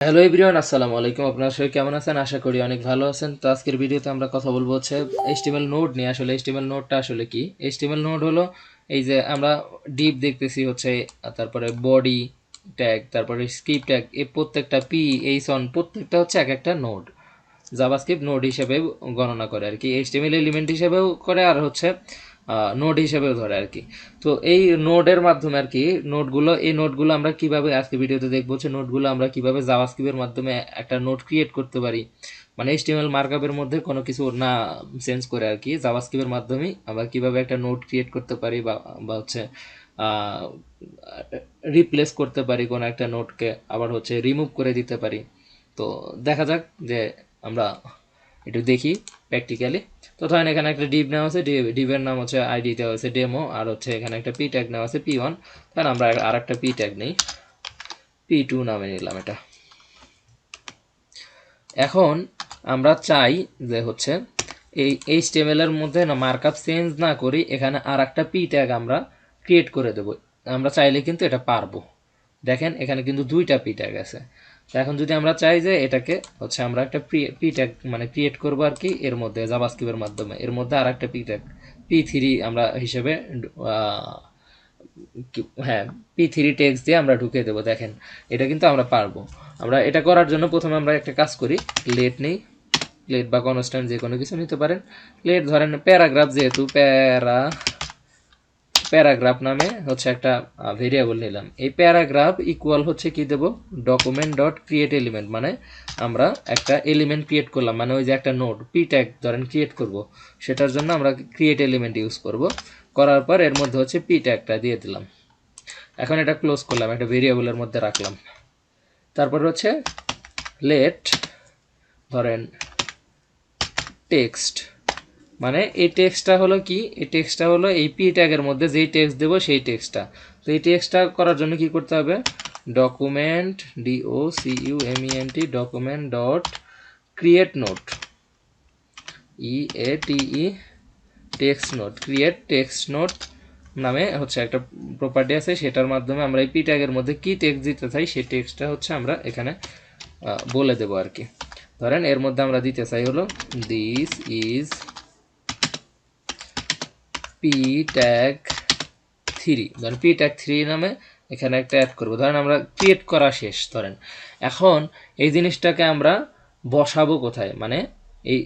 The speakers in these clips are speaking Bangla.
হ্যালো এভরিওয়ান, আসসালামু আলাইকুম। আপনারা সবাই কেমন আছেন? আশা করি অনেক ভালো আছেন। তো আজকের ভিডিওতে আমরা কথা বলবো হচ্ছে এইচটিএমএল নোড নিয়ে। আসলে এইচটিএমএল নোডটা আসলে কি? এইচটিএমএল নোড হলো এই যে আমরা ডিপ দেখতেছি হচ্ছে, তারপরে বডি ট্যাগ, তারপরে স্ক্রিপ্ট ট্যাগ, এই প্রত্যেকটা পি এইচ অন প্রত্যেকটা হচ্ছে এক একটা নোড। জাভাস্ক্রিপ্ট নোড হিসেবে গণনা করে আর কি, এইচটিএমএল এলিমেন্ট হিসেবেও করে, আর হচ্ছে নোড হিসেবেও ধরে আর কি। তো এই নোডের মাধ্যমে আর কি এই নোটগুলো আমরা কিভাবে আজকে ভিডিওতে দেখবো যে নোটগুলো আমরা কিভাবে জাভাস্ক্রিপ্টের মাধ্যমে একটা নোট ক্রিয়েট করতে পারি, মানে এইচটিএমএল মার্কআপের মধ্যে কোনো কিছু না চেঞ্জ করে আর কি, জাভাস্ক্রিপ্টের মাধ্যমেই আমরা কিভাবে একটা নোট ক্রিয়েট করতে পারি বা বা হচ্ছে রিপ্লেস করতে পারি কোনো একটা নোটকে, আবার হচ্ছে রিমুভ করে দিতে পারি। তো দেখা যাক যে আমরা একটু দেখি প্র্যাকটিক্যালি। তো ধরেন এখানে একটা ডিভ নেওয়া আছে, ডিভের নাম হচ্ছে আইডি দেওয়া হচ্ছে ডেমো, আর হচ্ছে এখানে একটা পি ট্যাগ নেওয়া আছে P1। তাহলে আমরা আর একটা পি ট্যাগ নেই, P2 নামে নিলাম এটা। এখন আমরা চাই যে হচ্ছে এই এইচটিএমএল এর মধ্যে না মার্কআপ চেঞ্জ না করি, এখানে আর একটা পি ট্যাগ আমরা ক্রিয়েট করে দেব। আমরা চাইলে কিন্তু এটা পারবো। দেখেন এখানে কিন্তু দুইটা পি ট্যাগ আছে। এখন যদি আমরা চাই যে এটাকে হচ্ছে আমরা একটা পি ট্যাগ মানে ক্রিয়েট করবো আর কি, এর মধ্যে জাভাস্ক্রিপ্টের মাধ্যমে এর মধ্যে আর একটা পি ট্যাগ P3 আমরা হিসেবে হ্যাঁ P3 টেক্সট দিয়ে আমরা ঢুকিয়ে দেবো। দেখেন এটা কিন্তু আমরা পারবো। আমরা এটা করার জন্য প্রথমে আমরা একটা কাজ করি, লেট নেই, লেট বা কনস্ট্যান্ট যে কোনো কিছু নিতে পারেন। লেট ধরেন প্যারাগ্রাফ, যেহেতু প্যারাগ্রাফ নামে হচ্ছে একটা ভেরিয়েবল নিলাম। এই প্যারাগ্রাফ ইকুয়াল হচ্ছে কি দেব, ডকুমেন্ট ডট ক্রিয়েট এলিমেন্ট, মানে আমরা একটা এলিমেন্ট ক্রিয়েট করলাম, মানে ওই যে একটা নোড পি ট্যাগ ধরেন ক্রিয়েট করব, সেটার জন্য আমরা ক্রিয়েট এলিমেন্ট ইউজ করব। করার পর এর মধ্যে হচ্ছে পি ট্যাগটা দিয়ে দিলাম। এখন এটা ক্লোজ করলাম, একটা ভেরিয়েবলের মধ্যে রাখলাম। তারপর হচ্ছে লেট ধরেন টেক্সট, মানে এই টেক্সটটা হলো কি, এই টেক্সটটা হলো এই পি ট্যাগের মধ্যে যেই টেক্সট দেবো সেই টেক্সটটা। তো এই টেক্সটটা করার জন্য কি করতে হবে, document DOCUMENT document dot create note EATE text note, create text note নামে হচ্ছে একটা প্রপার্টি আছে, সেটার মাধ্যমে আমরা এই পি ট্যাগের মধ্যে কি টেক্সট দিতে চাই সেই টেক্সটটা হচ্ছে আমরা এখানে বলে দেবো আর কি। ধরেন এর মধ্যে আমরা দিতে চাই হলো দিস ইজ পি ট্যাগ 3, ধরেন পি ট্যাগ 3 নামে এখানে একটা অ্যাড করবো। ধরেন আমরা ক্রিয়েট করা শেষ। ধরেন এখন এই জিনিসটাকে আমরা বসাবো কোথায়, মানে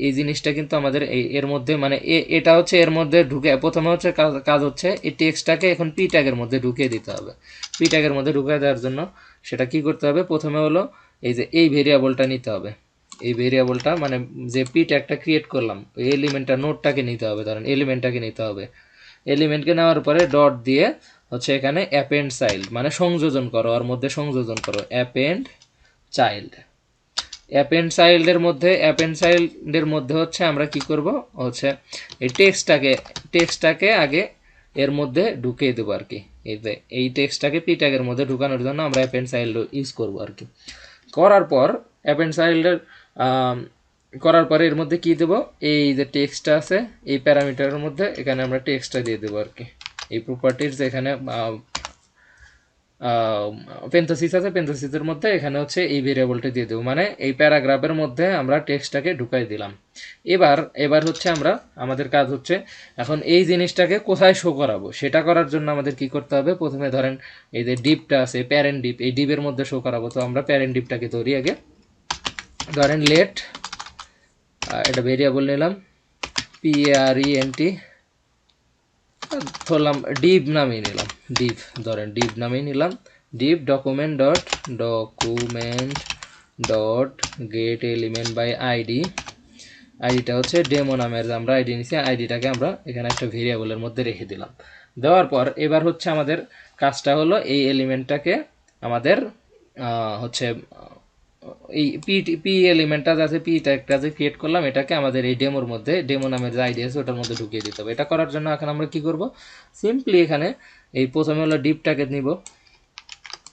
এই জিনিসটা কিন্তু আমাদের এর মধ্যে মানে এটা হচ্ছে এর মধ্যে ঢুকে প্রথমে হচ্ছে কাজ হচ্ছে এই টেক্সটটাকে এখন পি ট্যাগের মধ্যে ঢুকিয়ে দিতে হবে। পি ট্যাগের মধ্যে ঢুকিয়ে দেওয়ার জন্য সেটা কি করতে হবে, প্রথমে হলো এই যে এই ভেরিয়েবলটা নিতে হবে। এই ভেরিয়েবলটা মানে যে পি ট্যাগটা ক্রিয়েট করলাম ওই এলিমেন্টটা নোটটাকে নিতে হবে, ধরেন এলিমেন্টটাকে নিতে হবে। এলিমেন্টকে নেওয়ার পরে ডট দিয়ে হচ্ছে এখানে অ্যাপেন্ড চাইল্ড, মানে সংযোজন করো, ওর মধ্যে সংযোজন করো অ্যাপেন্ড চাইল্ড। অ্যাপেন্ড চাইল্ডের মধ্যে হচ্ছে আমরা কি করব, হচ্ছে এই টেক্সটটাকে আগে এর মধ্যে ঢুকিয়ে দেবো আর কি। এই টেক্সটটাকে পি ট্যাগের মধ্যে ঢুকানোর জন্য আমরা অ্যাপেন্ড চাইল্ড ইউজ করবো আর কি। করার পর অ্যাপেন্ড চাইল্ডের করার পরে এর মধ্যে কি দেবো, এই যে টেক্সটটা আছে এই প্যারামিটারের মধ্যে এখানে আমরা টেক্সটটা দিয়ে দেবো আর কি। এই প্রপার্টির যেখানে পেন্থোসিস আছে, পেন্থোসিসের মধ্যে এখানে হচ্ছে এই ভেরিয়েবলটা দিয়ে দেবো, মানে এই প্যারাগ্রাফের মধ্যে আমরা টেক্সটটাকে ঢুকাই দিলাম। এবার হচ্ছে আমাদের কাজ হচ্ছে এখন এই জিনিসটাকে কোথায় শো করাবো, সেটা করার জন্য আমাদের কি করতে হবে, প্রথমে ধরেন এই যে ডিপটা আছে প্যারেন্ট ডিপ, এই ডিপের মধ্যে শো করাবো। তো আমরা প্যারেন্ট ডিপটাকে ধরি আগে, ধরেন লেট এটা ভেরিয়েবল নিলাম PARENT, ধরলাম ডিভ নামিয়ে নিলাম, ডিভ ধরেন ডিভ নামিয়ে নিলাম। Div document dot get element by ID, আইডিটা হচ্ছে ডেমো নামের যে আমরা আইডি নিছি, আইডিটাকে আমরা এখানে একটা ভেরিয়েবলের মধ্যে রেখে দিলাম। দেওয়ার পর এবার হচ্ছে আমাদের কাজটা হলো এই এলিমেন্টটাকে আমাদের হচ্ছে এই পি এলিমেন্টটা আছে, পি ট্যাগটা যে ক্রিয়েট করলাম এটাকে আমাদের এই ডেমোর মধ্যে, ডেমো নামের যে আইডি আছে ওটার মধ্যে ঢুকিয়ে দিতে হবে। এটা করার জন্য এখন আমরা কি করব, সিম্পলি এখানে এই প্রথমে হলো ডিপটাকে নিব,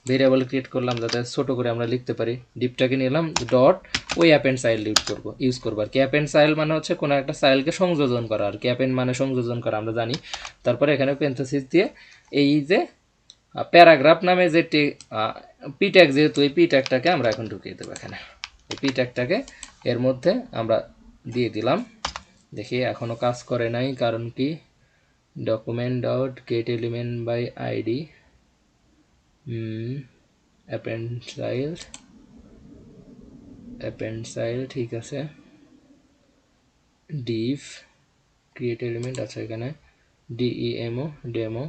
ভেরিয়েবল ক্রিয়েট করলাম যাতে ছোট করে আমরা লিখতে পারি। ডিপটাকে নিলাম ডট ওই অ্যাপেন্ড চাইল্ড ইউজ করবো আর কি। অ্যাপেন্ড চাইল্ড মানে হচ্ছে কোনো একটা চাইল্ডকে সংযোজন করা আর কি, অ্যাপেন্ড মানে সংযোজন করা আমরা জানি। তারপরে এখানে পেন্থোসিস দিয়ে এই যে প্যারাগ্রাফ নামে যে পি ট্যাগ, যেহেতু এই পি ট্যাগটাকে আমরা এখন ঢুকিয়ে দেবো এখানে। এই পি ট্যাগটাকে এর মধ্যে আমরা দিয়ে দিলাম। দেখি এখনও কাজ করে নাই, কারণ কি document dot get element by ID append child ঠিক আছে, ডিভ ক্রিয়েট এলিমেন্ট আছে এখানে ডিইএমও ডেমো।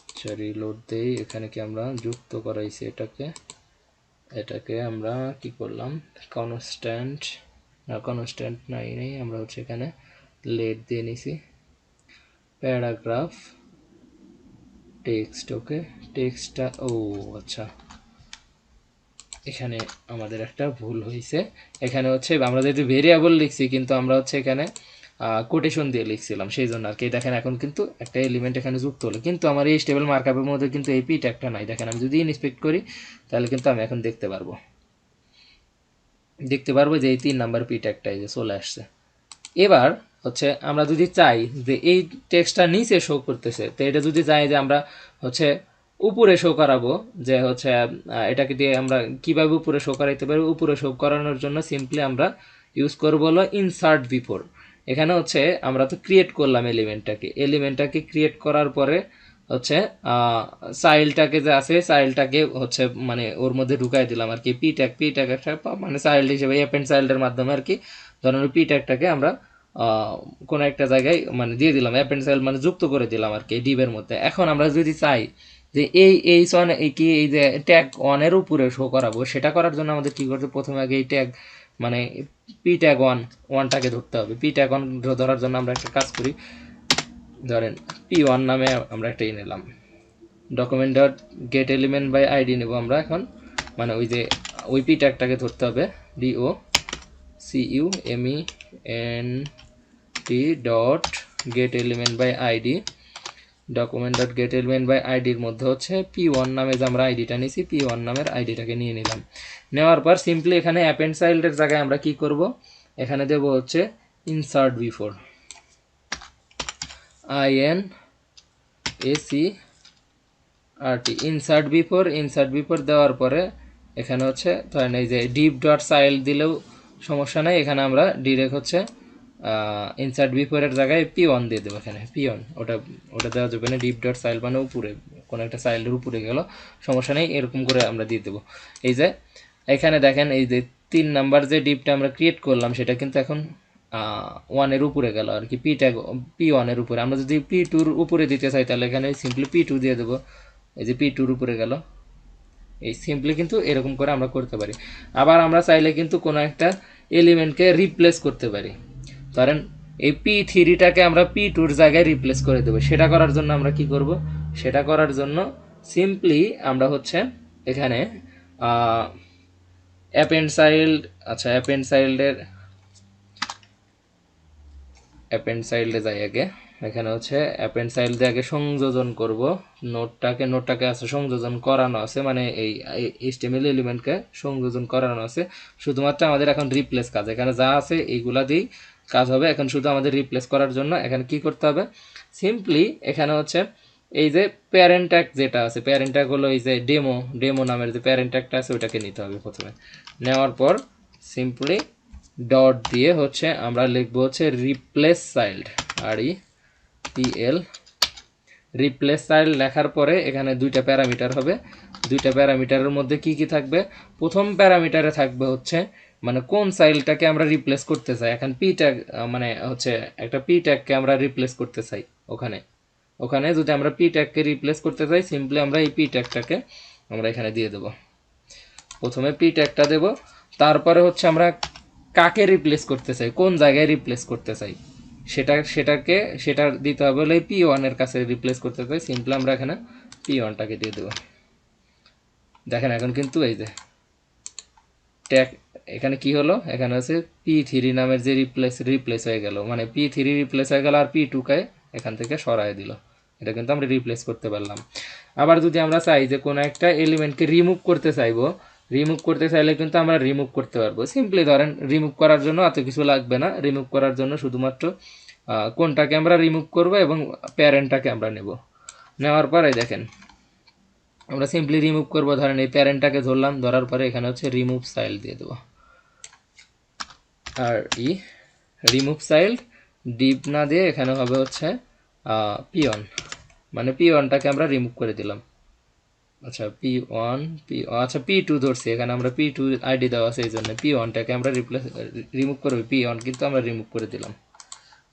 আচ্ছা রিলোড দেই, এখানে কি আমরা যুক্ত করাইছি এটাকে আমরা কি করলাম কনস্ট্যান্ট না, কনস্ট্যান্ট নাই আমরা হচ্ছে এখানে লেট দিয়ে নিছি প্যারাগ্রাফ টেক্সট। ওকে টেক্সটটা, ও আচ্ছা এখানে আমাদের একটা ভুল হয়েছে। এখানে হচ্ছে আমরা যেহেতু ভেরিয়েবল লিখছি, কিন্তু আমরা হচ্ছে এখানে কোটেশন দিয়ে লিখছিলাম, সেই জন্য আর কি। দেখেন এখন কিন্তু একটা এলিমেন্ট এখানে যুক্ত হলো, কিন্তু আমার এই স্টেবল মার্কআপের মধ্যে কিন্তু এই পি ট্যাগটা নাই। দেখেন আমি যদি ইনস্পেক্ট করি তাহলে কিন্তু আমি এখন দেখতে পারবো যে এই 3 নাম্বার পি ট্যাগটা এই যে চলে আসছে। এবার হচ্ছে আমরা যদি চাই যে এই টেক্সটটা নিচে শো করতেছে, তো এটা যদি চাই যে আমরা হচ্ছে উপরে শো করাবো, যে হচ্ছে এটাকে দিয়ে আমরা কিভাবে উপরে শো করাইতে পারি। উপরে শো করানোর জন্য সিম্পলি আমরা ইউজ করবো হলো ইনসার্ট বিফোর। এখানে হচ্ছে আমরা তো ক্রিয়েট করলাম এলিমেন্টটাকে ক্রিয়েট করার পরে হচ্ছে চাইল্ডটাকে যে আছে চাইল্ডটাকে হচ্ছে মানে ওর মধ্যে ঢুকাই দিলাম আর কি। পি ট্যাগ একটা মানে চাইল্ড হিসেবে অ্যাপেন্ড চাইল্ডের মাধ্যমে আর কি ধরনের পি ট্যাগটাকে আমরা কোনো একটা জায়গায় মানে দিয়ে দিলাম, অ্যাপেন্ড চাইল্ড মানে যুক্ত করে দিলাম আর কি ডিবের মধ্যে। এখন আমরা যদি চাই যে এই সন কি এই যে ট্যাগ ওয়ানের উপরে শো করাবো, সেটা করার জন্য আমাদের কি করতে, প্রথমে আগে এই ট্যাগ মানে পি ট্যাগ ওয়ানটাকে ধরতে হবে। পি ট্যাগ ওয়ান ধরার জন্য আমরা একটা কাজ করি, ধরেন পি ওয়ান নামে আমরা একটা নিলাম document dot get element by ID নেব আমরা এখন, মানে ওই যে ওই পি ট্যাগটাকে ধরতে হবে DOCUMENT dot get element by ID document dot get element by আইডির মধ্যে হচ্ছে পি ওয়ান নামে যে আমরা আইডিটা নিয়েছি পি ওয়ান নামের আইডিটাকে নিয়ে নিলাম। নেওয়ার পর সিম্পলি এখানে অ্যাপেন্ড চাইল্ডের জায়গায় আমরা কি করব, এখানে দেব হচ্ছে insert before INSART insert before দেওয়ার পরে এখানে হচ্ছে ধরেন এই যে ডিপ ডট চাইল্ড দিলেও সমস্যা নাই, এখানে আমরা ডিরেক্ট হচ্ছে ইনসার্ট বিফোরের জায়গায় পি ওয়ান দিয়ে দেবো। এখানে পি ওয়ান ওটা দেওয়া যাবে না, ডিপ ডট চাইল্ড মানে উপরে কোনো একটা চাইল্ডের উপরে গেল সমস্যা নেই, এরকম করে আমরা দিয়ে দেবো। এই যে এখানে দেখেন এই যে 3 নাম্বার যে ডিপটা আমরা ক্রিয়েট করলাম সেটা কিন্তু এখন ওয়ানের উপরে গেল আর কি, পি ওয়ানের উপরে। আমরা যদি পি টুর উপরে দিতে চাই তাহলে এখানে সিম্পলি পি টু দিয়ে দেবো, এই যে পি টুর উপরে গেল। এই সিম্পলি কিন্তু এরকম করে আমরা করতে পারি। আবার আমরা চাইলে কিন্তু কোনো একটা এলিমেন্টকে রিপ্লেস করতে পারি, ধরেন এই পি থ্রিটাকে আমরা পি টুর জায়গায় রিপ্লেস করে দেবো। সেটা করার জন্য আমরা কি করব, সেটা করার জন্য সিম্পলি আমরা হচ্ছে এখানে অ্যাপেন্ড চাইল্ড, আচ্ছা অ্যাপেন্ড চাইল্ডে যাই আগে। এখানে হচ্ছে অ্যাপেন্ড চাইল্ডে আগে সংযোজন করব নোটটাকে আছে সংযোজন করানো আছে, মানে এই HTML এলিমেন্টকে সংযোজন করানো আছে। শুধুমাত্র আমাদের এখন রিপ্লেস কাজ, এখানে যা আছে এইগুলা দিয়েই কাজ হবে। এখন শুধু আমাদের রিপ্লেস করার জন্য এখানে কি করতে হবে, সিম্পলি এখানে হচ্ছে এই যে প্যারেন্ট ট্যাগ যেটা আছে, প্যারেন্ট ট্যাগ হলো এই যে ডেমো নামের যে প্যারেন্ট ট্যাগটা আছে ওইটাকে নিতে হবে প্রথমে। নেওয়ার পর সিম্পলি ডট দিয়ে হচ্ছে আমরা লিখবো হচ্ছে replace child REPL। Replace child লেখার পরে এখানে 2টা প্যারামিটার হবে। 2টা প্যারামিটারের মধ্যে কি কি থাকবে, প্রথম প্যারামিটারে থাকবে হচ্ছে মানে কোন চাইল্ডটাকে আমরা রিপ্লেস করতে চাই। এখন পি ট্যাগ মানে হচ্ছে একটা পি ট্যাগকে আমরা রিপ্লেস করতে চাই, ওখানে যদি আমরা পি ট্যাগকে রিপ্লেস করতে চাই সিম্পলি আমরা এই পি ট্যাগটাকে আমরা এখানে দিয়ে দেব। প্রথমে পি ট্যাগটা দেব, তারপরে হচ্ছে আমরা কাকে রিপ্লেস করতে চাই, কোন জায়গায় রিপ্লেস করতে চাই সেটা দিতে হবে। বলে পি ওয়ানের কাছে রিপ্লেস করতে চাই, সিম্পলি আমরা এখানে পি ওয়ানটাকে দিয়ে দেবো। দেখেন এখন কিন্তু এই যে ট্যাগ এখানে কি হলো, এখানে হচ্ছে P3 নামের যে রিপ্লেস হয়ে গেল, মানে P3 রিপ্লেস হয়ে গেল আর P2কে এখান থেকে সরাই দিল। এটা কিন্তু আমরা রিপ্লেস করতে পারলাম। আবার যদি আমরা চাই যে কোনো একটা এলিমেন্টকে রিমুভ করতে চাইলে কিন্তু আমরা রিমুভ করতে পারবো। সিম্পলি ধরেন রিমুভ করার জন্য এত কিছু লাগবে না, রিমুভ করার জন্য শুধুমাত্র কোনটাকে আমরা রিমুভ করব এবং প্যারেন্টটাকে আমরা নেব। নেওয়ার পরে দেখেন আমরা সিম্পলি রিমুভ করব। ধরেন এই প্যারেন্টটাকে ধরলাম, ধরার পরে এখানে হচ্ছে রিমুভ চাইল্ড দিয়ে দেবো। আর রিমুভ চাইল্ড ডিপ না দিয়ে এখানে হবে হচ্ছে পি1, মানে পি1টাকে আমরা রিমুভ করে দিলাম। আচ্ছা পি1 আচ্ছা পি2 ধরছি, এখানে আমরা পি2 আইডি দেওয়া আছে, এই জন্য পি1টাকে আমরা রিমুভ করবো, পি1 কিন্তু আমরা রিমুভ করে দিলাম।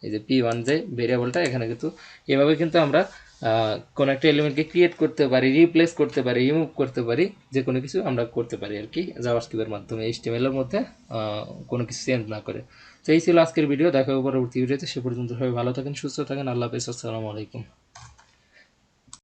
এই যে পি1 যে ভেরিয়েবলটা, এখানে কিন্তু এভাবে কিন্তু আমরা কোনো একটা এলিমেন্টকে ক্রিয়েট করতে পারি, রিপ্লেস করতে পারি, রিমুভ করতে পারি, যে কোনো কিছু আমরা করতে পারি আর কি জাভাস্ক্রিপ্টের মাধ্যমে, এইচটিএমএল এর মধ্যে কোনো কিছু চেঞ্জ না করে। তো এই ছিল আজকের ভিডিও, দেখা হবে পরবর্তী ভিডিওতে। সে পর্যন্ত সবাই ভালো থাকেন, সুস্থ থাকেন, আল্লাহ হাফেজ, আসসালামু আলাইকুম।